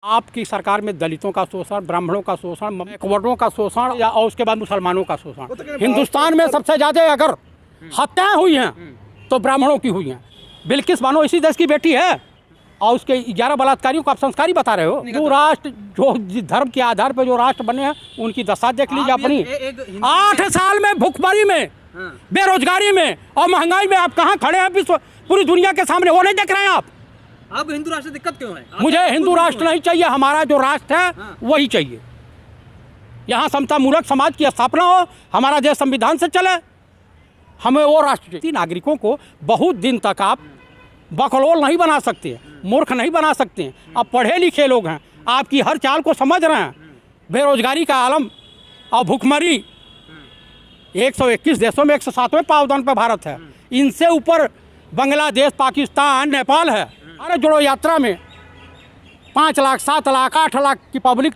आपकी सरकार में दलितों का शोषण, ब्राह्मणों का शोषण, बैकवर्डों का शोषण या और उसके बाद मुसलमानों का शोषण। हिंदुस्तान में सबसे ज़्यादा अगर हत्याएं हुई हैं तो ब्राह्मणों की हुई हैं। बिल्किस बानो इसी देश की बेटी है और उसके 11 बलात्कारियों को आप संस्कारी बता रहे हो। जो राष्ट्र जो धर्म के आधार पर जो राष्ट्र बने हैं उनकी दशा देख लीजिए अपनी। 8 साल में भुखमरी में, बेरोजगारी में और महंगाई में आप कहाँ खड़े हैं पूरी दुनिया के सामने, वो नहीं देख रहे हैं आप। हिंदू राष्ट्र दिक्कत क्यों है? मुझे हिंदू राष्ट्र नहीं चाहिए, हमारा जो राष्ट्र है वही चाहिए। यहाँ समता मूलक समाज की स्थापना हो, हमारा देश संविधान से चले, हमें वो राष्ट्र चाहिए। नागरिकों को बहुत दिन तक आप बकलोल नहीं बना सकते, मूर्ख नहीं बना सकते। अब पढ़े लिखे लोग हैं, आपकी हर चाल को समझ रहे हैं। बेरोजगारी का आलम और भुखमरी 121 देशों में 107वें पावदान पर भारत है। इनसे ऊपर बांग्लादेश, पाकिस्तान, नेपाल है। अरे जोड़ो यात्रा में 5 लाख, 7 लाख, 8 लाख की पब्लिक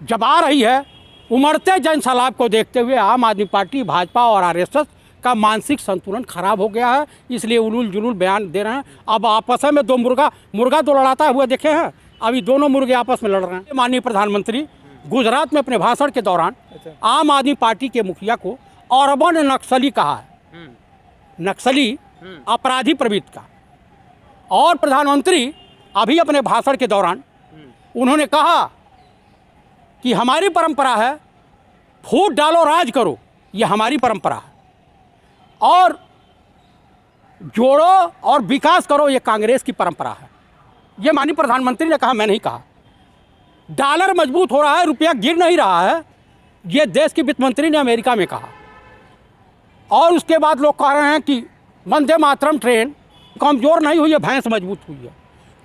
जब आ रही है, उमड़ते जनसैलाब को देखते हुए आम आदमी पार्टी, भाजपा और आरएसएस का मानसिक संतुलन खराब हो गया है। इसलिए उलूल जुलूल बयान दे रहे हैं। अब आपस में दो मुर्गा तो लड़ाता हुआ देखे हैं, अभी दोनों मुर्गे आपस में लड़ रहे हैं। माननीय प्रधानमंत्री गुजरात में अपने भाषण के दौरान आम आदमी पार्टी के मुखिया को अर्बन नक्सली कहा है, नक्सली अपराधी प्रवृत्ति का। और प्रधानमंत्री अभी अपने भाषण के दौरान उन्होंने कहा कि हमारी परंपरा है फूट डालो राज करो, ये हमारी परंपरा है, और जोड़ो और विकास करो ये कांग्रेस की परंपरा है। ये माननीय प्रधानमंत्री ने कहा, मैं नहीं कहा। डॉलर मजबूत हो रहा है, रुपया गिर नहीं रहा है, ये देश के वित्त मंत्री ने अमेरिका में कहा। और उसके बाद लोग कह रहे हैं कि वंदे मातरम ट्रेन कमज़ोर नहीं हुई है, भैंस मजबूत हुई है।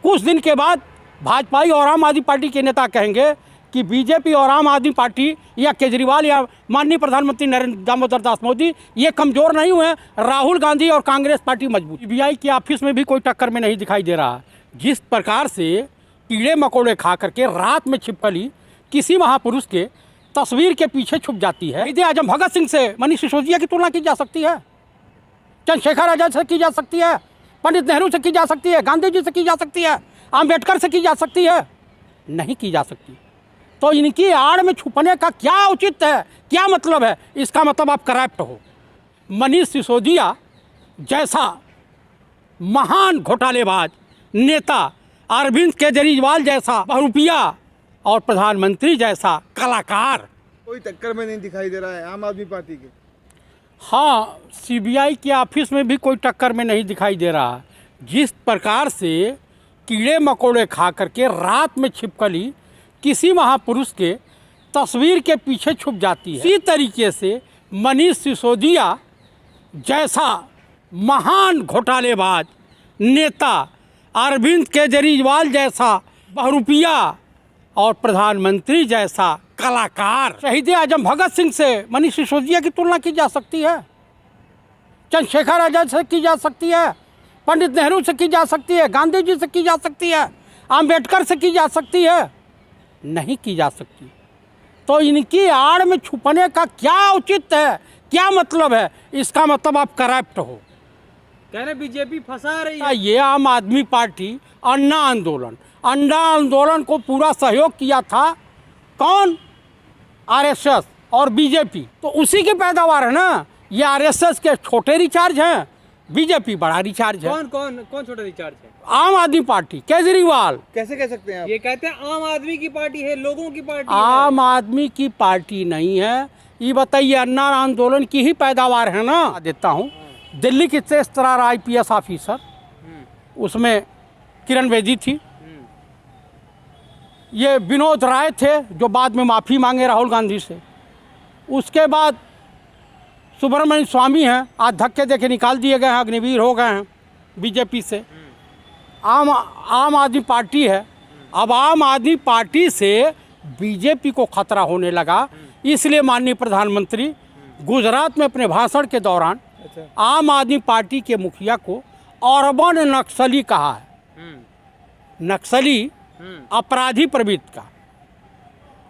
कुछ दिन के बाद भाजपा और आम आदमी पार्टी के नेता कहेंगे कि बीजेपी और आम आदमी पार्टी या केजरीवाल या माननीय प्रधानमंत्री नरेंद्र दामोदर दास मोदी ये कमज़ोर नहीं हुए, राहुल गांधी और कांग्रेस पार्टी मजबूत। सीबीआई के ऑफिस में भी कोई टक्कर में नहीं दिखाई दे रहा। जिस प्रकार से कीड़े मकोड़े खा करके रात में छिपकली किसी महापुरुष के तस्वीर के पीछे छुप जाती है। शहीद आजम भगत सिंह से मनीष सिसोदिया की तुलना की जा सकती है, चंद्रशेखर आजाद से की जा सकती है, पंडित नेहरू से की जा सकती है, गांधी जी से की जा सकती है, अम्बेडकर से की जा सकती है, नहीं की जा सकती। तो इनकी आड़ में छुपने का क्या औचित्य है, क्या मतलब है? इसका मतलब आप करप्ट हो। मनीष सिसोदिया जैसा महान घोटालेबाज नेता, अरविंद केजरीवाल जैसा बहुरूपिया और प्रधानमंत्री जैसा कलाकार कोई टक्कर में नहीं दिखाई दे रहा है आम आदमी पार्टी के। हाँ, सीबीआई के ऑफिस में भी कोई टक्कर में नहीं दिखाई दे रहा। जिस प्रकार से कीड़े मकोड़े खा करके रात में छिपकली किसी महापुरुष के तस्वीर के पीछे छुप जाती है, इसी तरीके से मनीष सिसोदिया जैसा महान घोटालेबाज नेता, अरविंद केजरीवाल जैसा बहुरूपिया और प्रधानमंत्री जैसा कलाकार, शहीद आजम भगत सिंह से मनीष सिसोदिया की तुलना की जा सकती है, चंद्रशेखर आजाद से की जा सकती है, पंडित नेहरू से की जा सकती है, गांधी जी से की जा सकती है, अम्बेडकर से की जा सकती है, नहीं की जा सकती। तो इनकी आड़ में छुपने का क्या औचित्य है, क्या मतलब है? इसका मतलब आप करप्ट हो। कह रहे बीजेपी फंसा रही है। ये आम आदमी पार्टी अन्ना आंदोलन को पूरा सहयोग किया था कौन? आरएसएस और बीजेपी। तो उसी की पैदावार है ना। ये आरएसएस के छोटे रिचार्ज हैं, बीजेपी बड़ा रिचार्ज है। कौन छोटा रिचार्ज है? आम आदमी पार्टी, केजरीवाल। कैसे कह सकते हैं आप? ये कहते हैं आम आदमी की पार्टी है, लोगों की पार्टी आम आदमी की पार्टी नहीं है। ये बताइए, अन्ना आंदोलन की ही पैदावार है ना। देता हूँ, दिल्ली की 13 IPS ऑफिसर, उसमें किरण बेदी थी, ये विनोद राय थे जो बाद में माफ़ी मांगे राहुल गांधी से। उसके बाद सुब्रमण्यम स्वामी हैं, आज धक्के देके निकाल दिए गए हैं, अग्निवीर हो गए हैं बीजेपी से। आम आदमी पार्टी है। अब आम आदमी पार्टी से बीजेपी को खतरा होने लगा, इसलिए माननीय प्रधानमंत्री गुजरात में अपने भाषण के दौरान आम आदमी पार्टी के मुखिया को अर्बन नक्सली कहा है, नक्सली अपराधी प्रवृत्ति का।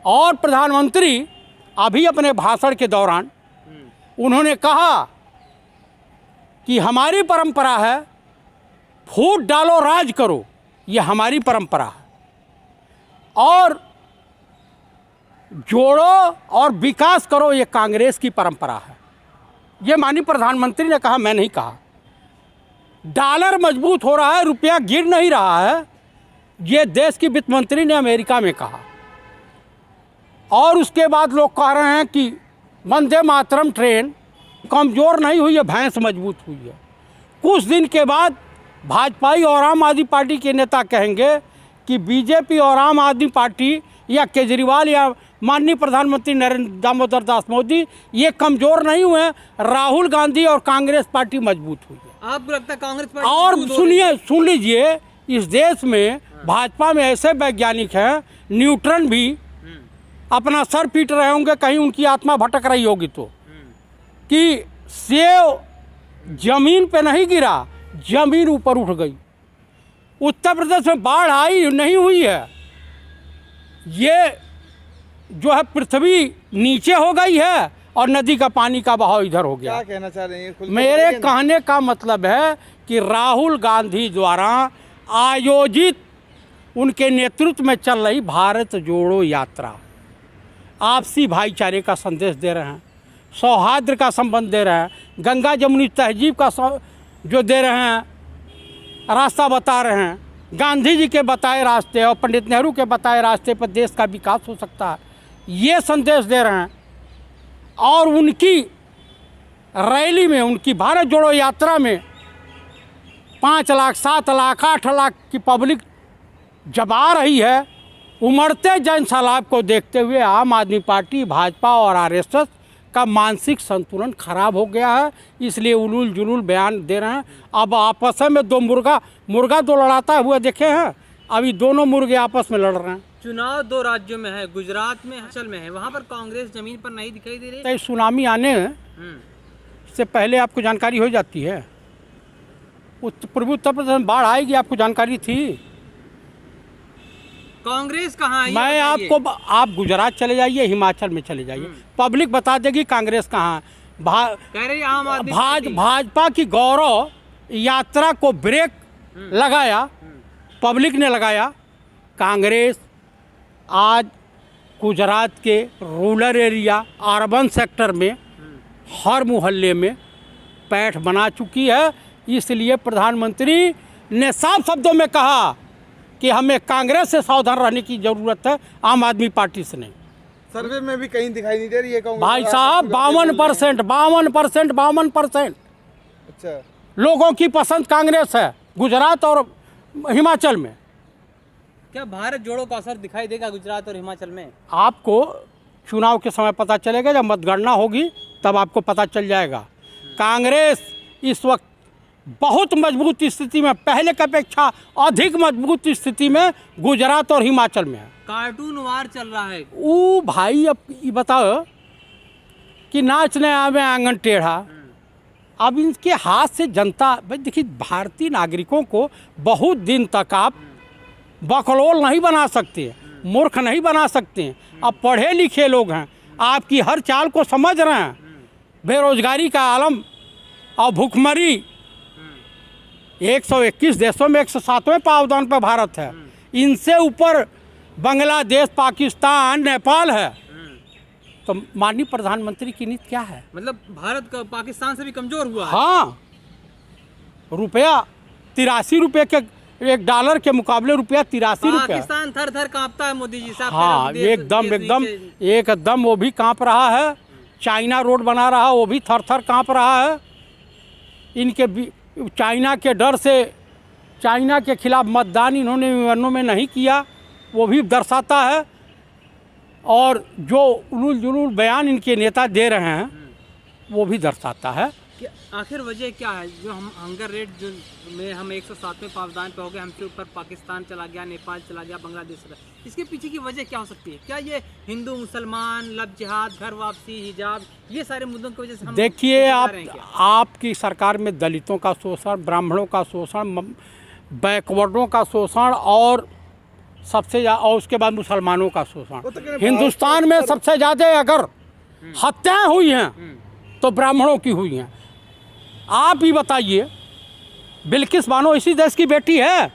और प्रधानमंत्री अभी अपने भाषण के दौरान उन्होंने कहा कि हमारी परंपरा है फूट डालो राज करो, ये हमारी परंपरा है। और जोड़ो और विकास करो, ये कांग्रेस की परंपरा है। ये माननीय प्रधानमंत्री ने कहा, मैं नहीं कहा। डॉलर मजबूत हो रहा है, रुपया गिर नहीं रहा है, ये देश की वित्त मंत्री ने अमेरिका में कहा। और उसके बाद लोग कह रहे हैं कि वंदे मातरम ट्रेन कमज़ोर नहीं हुई है, भैंस मजबूत हुई है। कुछ दिन के बाद भाजपाई और आम आदमी पार्टी के नेता कहेंगे कि बीजेपी और आम आदमी पार्टी या केजरीवाल या माननीय प्रधानमंत्री नरेंद्र दामोदर दास मोदी ये कमज़ोर नहीं हुए, राहुल गांधी और कांग्रेस पार्टी मजबूत हुई है। आपको लगता है कांग्रेस पार्टी और मजबूत हो रही है? सुन लीजिए, इस देश में भाजपा में ऐसे वैज्ञानिक हैं, न्यूटन भी अपना सर पीट रहे होंगे, कहीं उनकी आत्मा भटक रही होगी तो, कि सेब जमीन पे नहीं गिरा, जमीन ऊपर उठ गई। उत्तर प्रदेश में बाढ़ आई नहीं हुई है, ये जो है पृथ्वी नीचे हो गई है और नदी का पानी का बहाव इधर हो गया। क्या कहना चाह रहे हैं? मेरे कहने का मतलब है कि राहुल गांधी द्वारा आयोजित उनके नेतृत्व में चल रही भारत जोड़ो यात्रा आपसी भाईचारे का संदेश दे रहे हैं, सौहार्द का संबंध दे रहे हैं, गंगा जमुनी तहजीब का जो दे रहे हैं, रास्ता बता रहे हैं। गांधी जी के बताए रास्ते और पंडित नेहरू के बताए रास्ते पर देश का विकास हो सकता है, ये संदेश दे रहे हैं। और उनकी रैली में, उनकी भारत जोड़ो यात्रा में 5 लाख, 7 लाख, 8 लाख की पब्लिक जब आ रही है, उमड़ते जन सैलाब को देखते हुए आम आदमी पार्टी, भाजपा और आरएसएस का मानसिक संतुलन खराब हो गया है, इसलिए उलूल जुलूल बयान दे रहे हैं। अब आपस में दो मुर्गा दो लड़ाता हुआ देखे हैं, अभी दोनों मुर्गे आपस में लड़ रहे हैं। चुनाव 2 राज्यों में है, गुजरात में, हिमाचल में है, वहाँ पर कांग्रेस जमीन पर नहीं दिखाई दे रही। तो सुनामी आने से पहले आपको जानकारी हो जाती है। पूर्वी उत्तर प्रदेश में बाढ़ आएगी, आपको जानकारी थी। कांग्रेस कहाँ है? मैं आपको, आप गुजरात चले जाइए, हिमाचल में चले जाइए, पब्लिक बता देगी कांग्रेस कहाँ है। कह रही आम आदमी भाजपा की गौरव यात्रा को ब्रेक लगाया, पब्लिक ने लगाया। कांग्रेस आज गुजरात के रूरल एरिया, अर्बन सेक्टर में हर मोहल्ले में पैठ बना चुकी है। इसलिए प्रधानमंत्री ने साफ शब्दों में कहा कि हमें कांग्रेस से सावधान रहने की ज़रूरत है, आम आदमी पार्टी से नहीं। सर्वे में भी कहीं दिखाई नहीं दे रही है कांग्रेस। भाई साहब 52%। अच्छा, लोगों की पसंद कांग्रेस है गुजरात और हिमाचल में। क्या भारत जोड़ो का असर दिखाई देगा गुजरात और हिमाचल में? आपको चुनाव के समय पता चलेगा, जब मतगणना होगी तब आपको पता चल जाएगा। कांग्रेस इस वक्त बहुत मजबूत स्थिति में, पहले की अपेक्षा अधिक मजबूत स्थिति में गुजरात और हिमाचल में है। कार्टून वार चल रहा है। वो भाई अब ये बताओ कि नाचने आवे आंगन टेढ़ा, अब इनके हाथ से जनता, भाई देखिए, भारतीय नागरिकों को बहुत दिन तक आप बकलोल नहीं बना सकते, मूर्ख नहीं बना सकते। अब पढ़े लिखे लोग हैं, आपकी हर चाल को समझ रहे हैं। बेरोजगारी का आलम और भूखमरी 121 देशों में 107वें पावदान पर भारत है। इनसे ऊपर बांग्लादेश, पाकिस्तान, नेपाल है। तो माननीय प्रधानमंत्री की नीति क्या है? मतलब भारत का पाकिस्तान से भी कमजोर हुआ है। हाँ, रुपया 83 रुपये के, $1 के मुकाबले रुपया 83 रुपया। पाकिस्तान थर थर कांपता है मोदी जी साहब। हाँ, एकदम वो भी कांप रहा है। चाइना रोड बना रहा, वो भी थर थर कांप रहा है। इनके चाइना के डर से, चाइना के खिलाफ मतदान इन्होंने विवरणों में नहीं किया, वो भी दर्शाता है। और जो उलूल जुलूल बयान इनके नेता दे रहे हैं, वो भी दर्शाता है। आखिर वजह क्या है? जो हम हंगर रेट जो में हम 107वें पावदान पे हो गए, हमसे ऊपर पाकिस्तान चला गया, नेपाल चला गया, बांग्लादेश चला गया। इसके पीछे की वजह क्या हो सकती है? क्या ये हिंदू मुसलमान, लव जिहाद, घर वापसी, हिजाब, ये सारे मुद्दों की वजह से हम? देखिए, आपकी सरकार में दलितों का शोषण, ब्राह्मणों का शोषण, बैकवर्डों का शोषण और सबसे और उसके बाद मुसलमानों का शोषण। हिंदुस्तान में सबसे ज़्यादा अगर हत्याएं हुई हैं तो ब्राह्मणों की हुई हैं। आप ही बताइए, बिल्किस बानो इसी देश की बेटी है।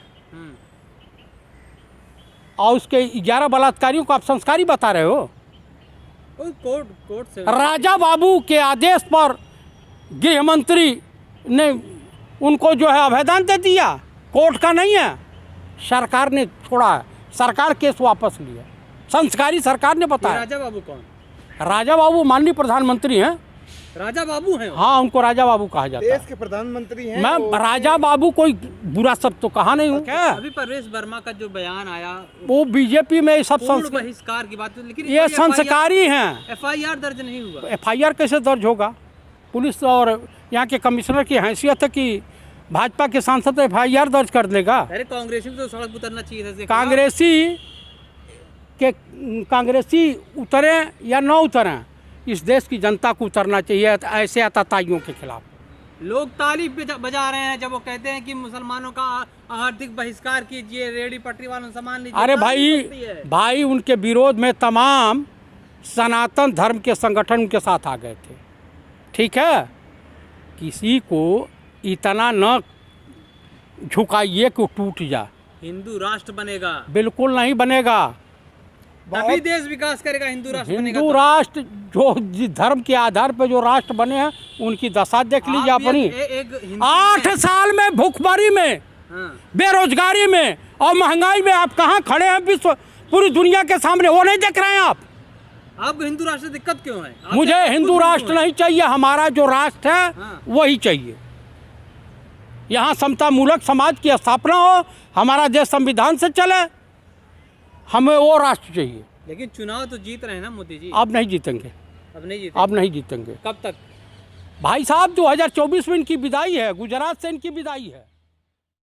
और उसके 11 बलात्कारियों को आप संस्कारी बता रहे हो। कोर्ट से राजा बाबू के आदेश पर गृह मंत्री ने उनको जो है अभयदान दे दिया, कोर्ट का नहीं है, सरकार ने छोड़ा है, सरकार केस वापस लिया, संस्कारी सरकार ने बताया। राजा बाबू कौन? राजा बाबू माननीय प्रधानमंत्री हैं। राजा बाबू हैं? हाँ, उनको राजा बाबू कहा जाता है। देश के प्रधानमंत्री हैं। मैं राजा बाबू कोई बुरा शब्द तो कहा नहीं हूँ। क्या अभी परवेश वर्मा का जो बयान आया वो बीजेपी में सब पूर्ण बहिष्कार की बात, लेकिन ये संस्कारी हैं। FIR दर्ज नहीं हुआ। FIR कैसे दर्ज होगा? पुलिस और यहाँ के कमिश्नर की हैसियत है कि भाजपा के सांसद FIR दर्ज कर देगा। अरे कांग्रेसी तो सड़क पर उतरना चाहिए था। कांग्रेसी उतरे या न उतरें, इस देश की जनता को उतरना चाहिए ऐसे आतताइयों के खिलाफ। लोग ताली बजा रहे हैं जब वो कहते हैं कि मुसलमानों का आर्थिक बहिष्कार कीजिए, रेहड़ी पटरी वालों सामान लीजिए। अरे भाई उनके विरोध में तमाम सनातन धर्म के संगठन उनके साथ आ गए थे। ठीक है, किसी को इतना न झुकाइए कि टूट जा। हिंदू राष्ट्र बनेगा? बिल्कुल नहीं बनेगा। तभी देश विकास करेगा। हिंदू राष्ट्र बनेगा हिंदू राष्ट्र जो जिस धर्म के आधार पर जो राष्ट्र बने हैं उनकी दशा देख लीजिए अपनी। 8 साल में भूखमरी में, बेरोजगारी में और महंगाई में आप कहाँ खड़े हैं विश्व पूरी दुनिया के सामने? वो नहीं देख रहे हैं आप? आपको हिंदू राष्ट्र दिक्कत क्यों है? मुझे हिंदू राष्ट्र नहीं चाहिए, हमारा जो राष्ट्र है वही चाहिए। यहाँ समता मूलक समाज की स्थापना हो, हमारा देश संविधान से चले, हमें वो राष्ट्र चाहिए। लेकिन चुनाव तो जीत रहे हैं ना मोदी जी। अब नहीं जीतेंगे। अब नहीं जीतेंगे? अब नहीं जीतेंगे। कब तक? भाई साहब 2024 में इनकी विदाई है, गुजरात से इनकी विदाई है।